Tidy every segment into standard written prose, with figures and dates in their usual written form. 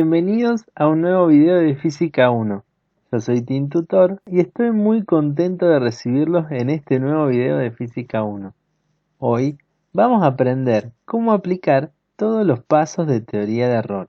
Bienvenidos a un nuevo video de Física 1. Yo soy Team Tutor y estoy muy contento de recibirlos en este nuevo video de Física 1. Hoy vamos a aprender cómo aplicar todos los pasos de teoría de error,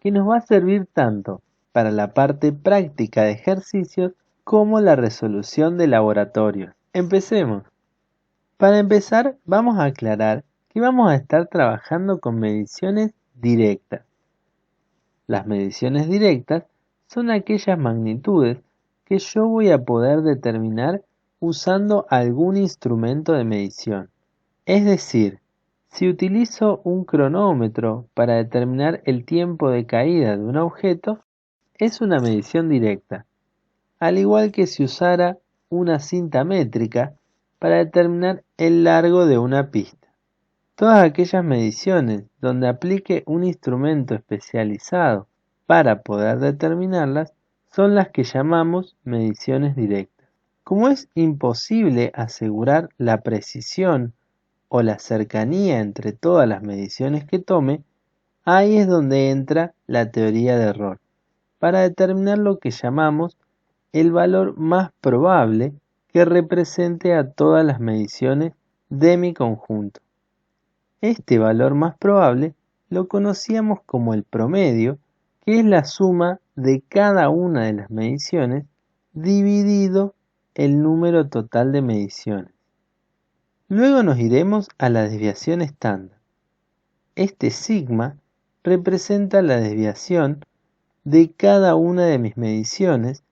que nos va a servir tanto para la parte práctica de ejercicios como la resolución de laboratorios. Empecemos. Para empezar, vamos a aclarar que vamos a estar trabajando con mediciones directas. Las mediciones directas son aquellas magnitudes que yo voy a poder determinar usando algún instrumento de medición. Es decir, si utilizo un cronómetro para determinar el tiempo de caída de un objeto, es una medición directa, al igual que si usara una cinta métrica para determinar el largo de una pista. Todas aquellas mediciones donde aplique un instrumento especializado para poder determinarlas son las que llamamos mediciones directas. Como es imposible asegurar la precisión o la cercanía entre todas las mediciones que tome, ahí es donde entra la teoría de error, para determinar lo que llamamos el valor más probable que represente a todas las mediciones de mi conjunto. Este valor más probable lo conocíamos como el promedio, que es la suma de cada una de las mediciones dividido el número total de mediciones. Luego nos iremos a la desviación estándar. Este sigma representa la desviación de cada una de mis mediciones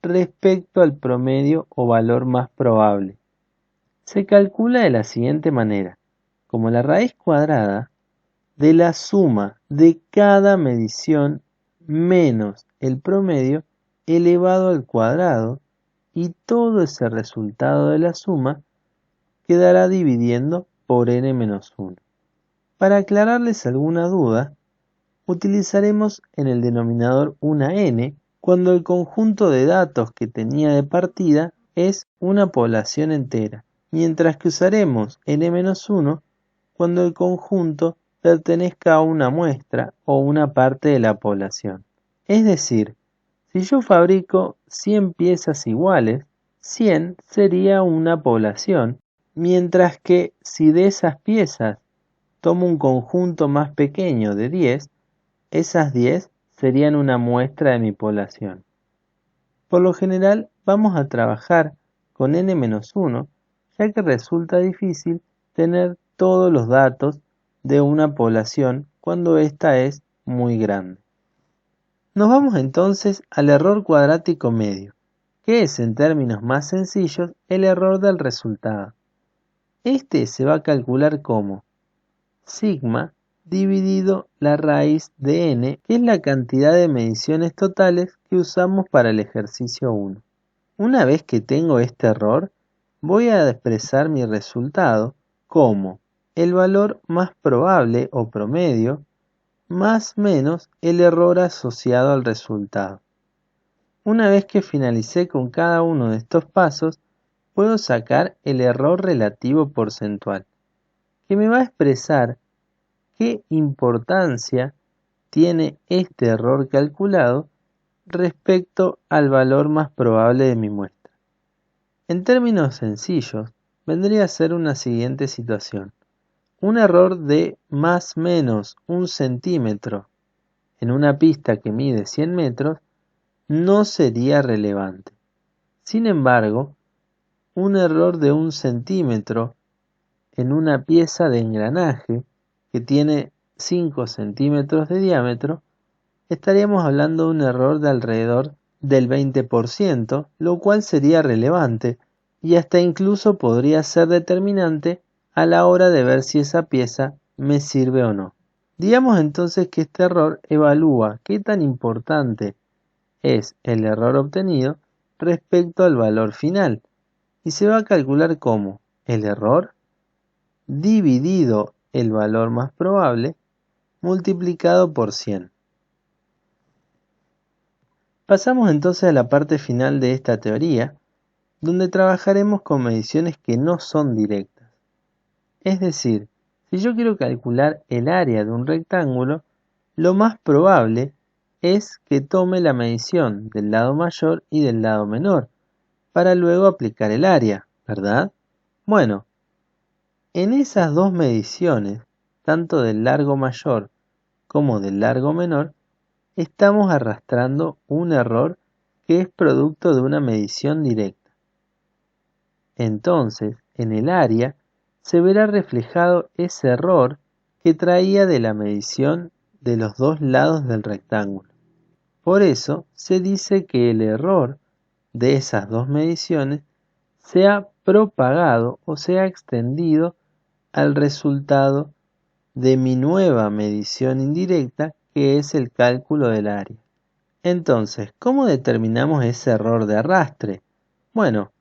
respecto al promedio o valor más probable. Se calcula de la siguiente manera: como la raíz cuadrada de la suma de cada medición menos el promedio elevado al cuadrado, y todo ese resultado de la suma quedará dividiendo por n-1. Para aclararles alguna duda, utilizaremos en el denominador una n cuando el conjunto de datos que tenía de partida es una población entera, mientras que usaremos n-1 cuando el conjunto pertenezca a una muestra o una parte de la población. Es decir, si yo fabrico 100 piezas iguales, 100 sería una población, mientras que si de esas piezas tomo un conjunto más pequeño de 10, esas 10 serían una muestra de mi población. Por lo general vamos a trabajar con n-1, ya que resulta difícil tener todos los datos de una población cuando ésta es muy grande. Nos vamos entonces al error cuadrático medio, que es, en términos más sencillos, el error del resultado. Este se va a calcular como sigma dividido la raíz de n, que es la cantidad de mediciones totales que usamos para el ejercicio 1. Una vez que tengo este error, voy a expresar mi resultado como el valor más probable o promedio más menos el error asociado al resultado. Una vez que finalicé con cada uno de estos pasos, puedo sacar el error relativo porcentual, que me va a expresar qué importancia tiene este error calculado respecto al valor más probable de mi muestra. En términos sencillos, vendría a ser una siguiente situación. Un error de más menos 1 centímetro en una pista que mide 100 metros no sería relevante. Sin embargo, un error de 1 centímetro en una pieza de engranaje que tiene 5 centímetros de diámetro, estaríamos hablando de un error de alrededor del 20%, lo cual sería relevante y hasta incluso podría ser determinante a la hora de ver si esa pieza me sirve o no. Digamos entonces que este error evalúa qué tan importante es el error obtenido respecto al valor final, y se va a calcular como el error dividido el valor más probable multiplicado por 100. Pasamos entonces a la parte final de esta teoría, donde trabajaremos con mediciones que no son directas. Es decir, si yo quiero calcular el área de un rectángulo, lo más probable es que tome la medición del lado mayor y del lado menor, para luego aplicar el área, ¿verdad? Bueno, en esas dos mediciones, tanto del largo mayor como del largo menor, estamos arrastrando un error que es producto de una medición directa. Entonces, en el área se verá reflejado ese error que traía de la medición de los dos lados del rectángulo. Por eso se dice que el error de esas dos mediciones se ha propagado o se ha extendido al resultado de mi nueva medición indirecta, que es el cálculo del área. Entonces, ¿cómo determinamos ese error de arrastre? Bueno,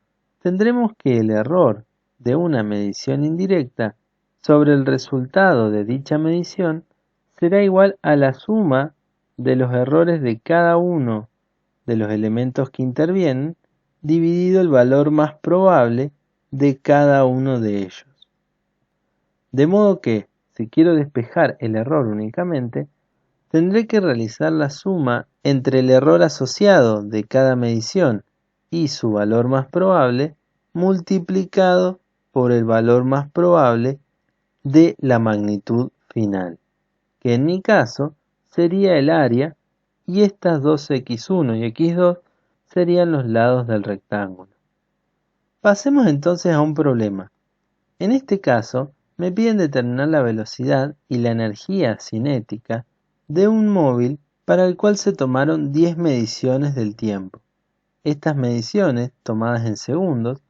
tendremos que el error de una medición indirecta sobre el resultado de dicha medición será igual a la suma de los errores de cada uno de los elementos que intervienen dividido el valor más probable de cada uno de ellos. De modo que, si quiero despejar el error únicamente, tendré que realizar la suma entre el error asociado de cada medición y su valor más probable multiplicado por el valor más probable de la magnitud final, que en mi caso sería el área, y estas dos x1 y x2 serían los lados del rectángulo. Pasemos entonces a un problema. En este caso, me piden determinar la velocidad y la energía cinética de un móvil para el cual se tomaron 10 mediciones del tiempo. Estas mediciones, tomadas en segundos,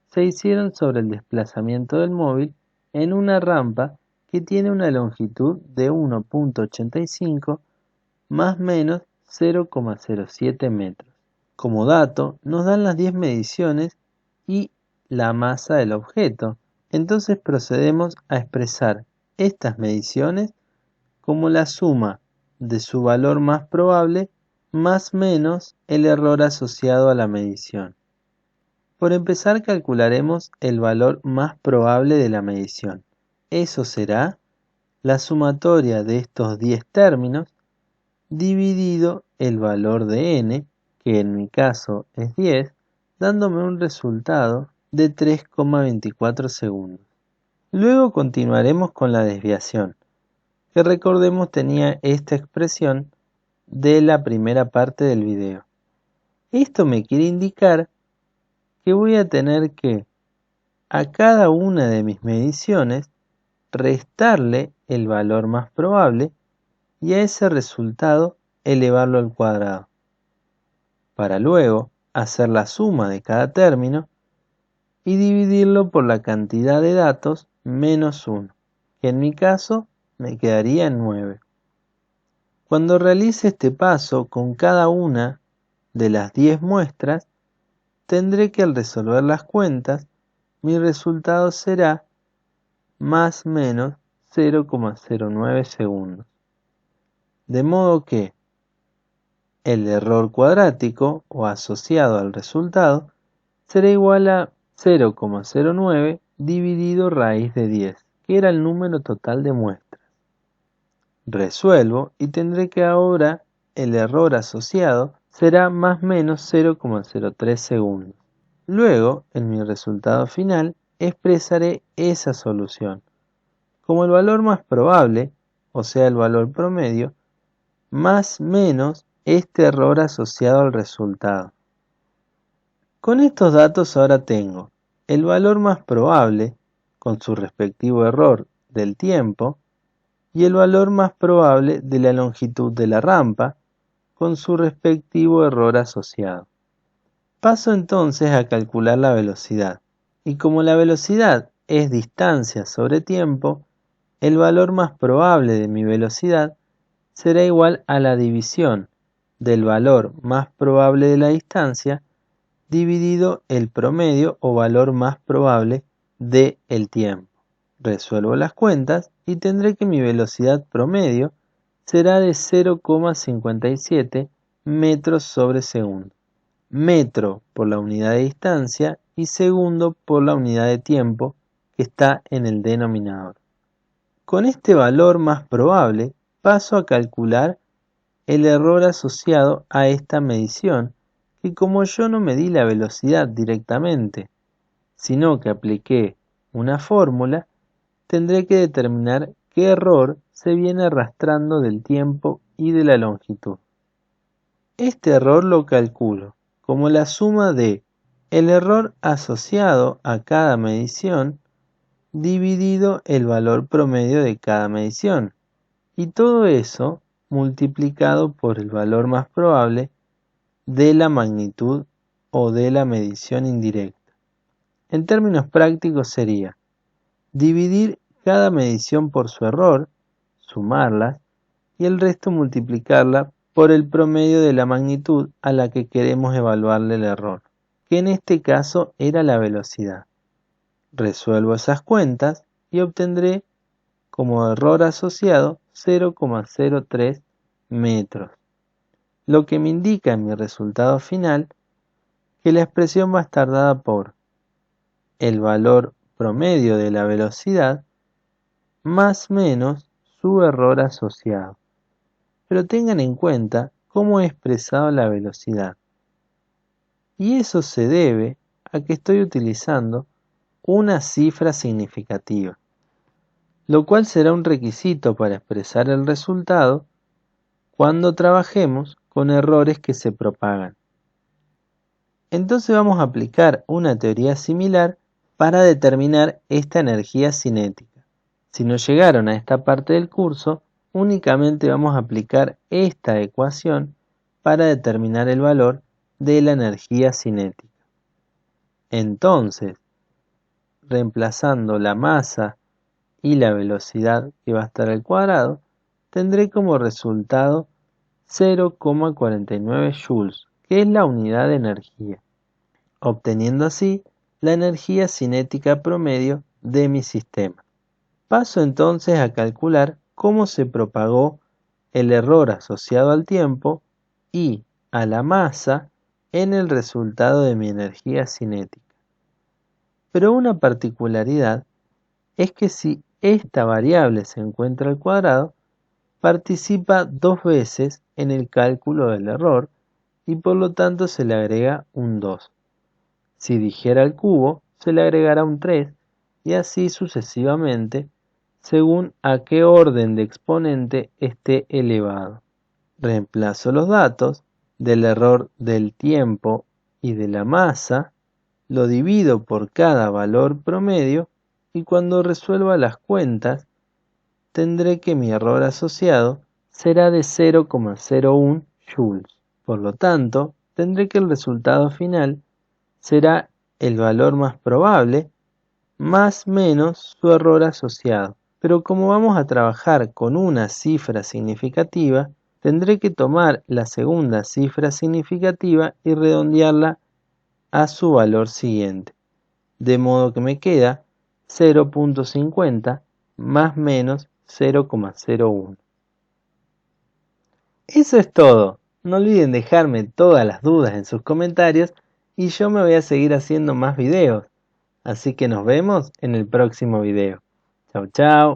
se hicieron sobre el desplazamiento del móvil en una rampa que tiene una longitud de 1.85 más menos 0,07 metros. Como dato, nos dan las 10 mediciones y la masa del objeto. Entonces procedemos a expresar estas mediciones como la suma de su valor más probable más menos el error asociado a la medición. Por empezar, calcularemos el valor más probable de la medición. Eso será la sumatoria de estos 10 términos dividido el valor de n, que en mi caso es 10, dándome un resultado de 3,24 segundos. Luego continuaremos con la desviación, que recordemos tenía esta expresión de la primera parte del video. Esto me quiere indicar que voy a tener que a cada una de mis mediciones restarle el valor más probable y a ese resultado elevarlo al cuadrado, para luego hacer la suma de cada término y dividirlo por la cantidad de datos menos 1, que en mi caso me quedaría en 9. Cuando realice este paso con cada una de las 10 muestras, tendré que al resolver las cuentas, mi resultado será más menos 0,09 segundos. De modo que el error cuadrático o asociado al resultado será igual a 0,09 dividido raíz de 10, que era el número total de muestras. Resuelvo y tendré que ahora el error asociado será más menos 0,03 segundos. Luego, en mi resultado final, expresaré esa solución como el valor más probable, o sea el valor promedio, más menos este error asociado al resultado. Con estos datos ahora tengo el valor más probable con su respectivo error del tiempo y el valor más probable de la longitud de la rampa con su respectivo error asociado. Paso entonces a calcular la velocidad, y como la velocidad es distancia sobre tiempo, el valor más probable de mi velocidad será igual a la división del valor más probable de la distancia dividido el promedio o valor más probable del tiempo. Resuelvo las cuentas y tendré que mi velocidad promedio será de 0,57 metros sobre segundo. Metro por la unidad de distancia y segundo por la unidad de tiempo que está en el denominador. Con este valor más probable paso a calcular el error asociado a esta medición, que como yo no medí la velocidad directamente, sino que apliqué una fórmula, tendré que determinar qué error se viene arrastrando del tiempo y de la longitud. Este error lo calculo como la suma de el error asociado a cada medición dividido el valor promedio de cada medición, y todo eso multiplicado por el valor más probable de la magnitud o de la medición indirecta. En términos prácticos sería dividir cada medición por su error, sumarlas, y el resto multiplicarla por el promedio de la magnitud a la que queremos evaluarle el error, que en este caso era la velocidad. Resuelvo esas cuentas y obtendré como error asociado 0,03 metros, lo que me indica en mi resultado final que la expresión va a estar dada por el valor promedio de la velocidad más menos su error asociado. Pero tengan en cuenta cómo he expresado la velocidad. Y eso se debe a que estoy utilizando una cifra significativa, lo cual será un requisito para expresar el resultado cuando trabajemos con errores que se propagan. Entonces vamos a aplicar una teoría similar para determinar esta energía cinética. Si no llegaron a esta parte del curso, únicamente vamos a aplicar esta ecuación para determinar el valor de la energía cinética. Entonces, reemplazando la masa y la velocidad que va a estar al cuadrado, tendré como resultado 0,49 joules, que es la unidad de energía, obteniendo así la energía cinética promedio de mi sistema. Paso entonces a calcular cómo se propagó el error asociado al tiempo y a la masa en el resultado de mi energía cinética. Pero una particularidad es que si esta variable se encuentra al cuadrado, participa dos veces en el cálculo del error y por lo tanto se le agrega un 2. Si dijera al cubo, se le agregará un 3 y así sucesivamente según a qué orden de exponente esté elevado. Reemplazo los datos del error del tiempo y de la masa, lo divido por cada valor promedio y cuando resuelva las cuentas tendré que mi error asociado será de 0,01 joules. Por lo tanto, tendré que el resultado final será el valor más probable más menos su error asociado. Pero como vamos a trabajar con una cifra significativa, tendré que tomar la segunda cifra significativa y redondearla a su valor siguiente. De modo que me queda 0,50 más menos 0,01. Eso es todo. No olviden dejarme todas las dudas en sus comentarios y yo me voy a seguir haciendo más videos. Así que nos vemos en el próximo video. Chau, chau.